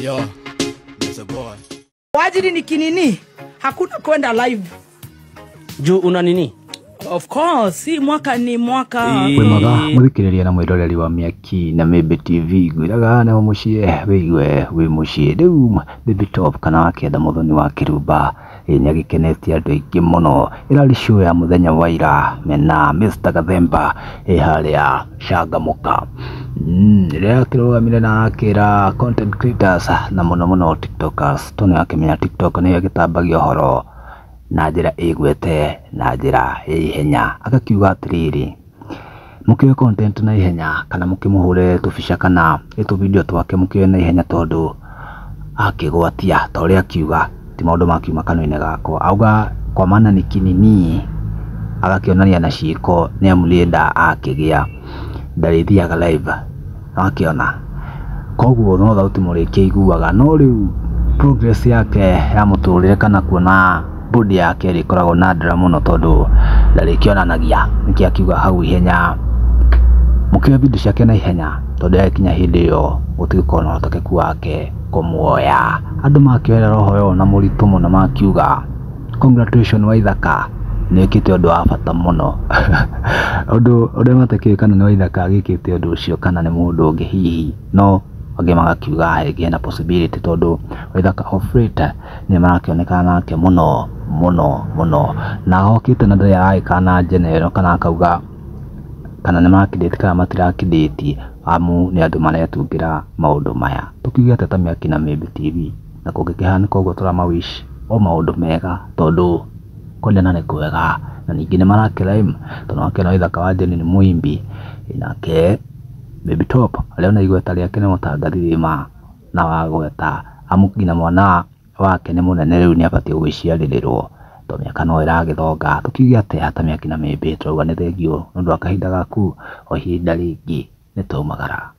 Yo, that's a boy. Wajiri ni kinini? Hakuna kwenda live. Juu una nini? Of course, hii mwaka ni mwaka. Wemaga muthikiriria na mwiroreri wa Miaki na Maybe TV gwiraga na mucie wigwe wi mucie riu Baby Top kana wakenda muthoni wa Kirumba ni agikenetie andu aingi muno irari show ya muthenya wa ira mena Mr. Gathemba haria Changamuka ria kirugamire na akira content creators na muno TikTokers tone akimenya TikTok ni agitambagio horo na njira igwete na njira ihenya akakiuga atiriri mukiwe content na ihenya kana mukimuhure tubica kana itu video twake mukiwe na ihenya tondu akigwatia ta uria akiuga ti maundu makiuma kanwa-ini gako auga kwa maana ni kinini agakionania na ciiko ni amurienda akigia ndarithiaga live akiona koguo no thauti murikie iguaga no riu progress yake ya muturire kana kuona body yake rikoragwo na ndra muno tondu ndarikionanagia niki akiuga hau ihenya mukiwe video ciake na ihenya tondu yakinya hindi iyo gutigiko na utokeku wake kumuoya andu makiwera roho yo na muritu muno makiuga congratulations Waithaka nikite undu wa bata muno undu uria matakirikana ni Waithaka agikite undu ucio kana ni mundu ungi hihi no age magakiuga hege na possibility tondu Waithaka ofrita ni marakionekana nake muno na hokite na ndaya aikana general kana akauga kana ni makidate kana matirakidate amu ni andu maretungira maundu maya tukiuga tata Miaki na Maybe TV na kugikihana koguo turamawish o maundu mega tondu kwendana ni kwega na ningi ni marakiraim tondu akena Waithaka wa Jeni ni muimbi inake Baby Top leo na igweta riake ni mutangathiri ma na wagweta amukina mwana wake ni munene riu ni abatie gwiciaririrwo to miaka no iragithonga tukiuga ate hata Miaki na Maybe turauga ni thengio nundu akahinda gaku o hinda ringi ni tumagara.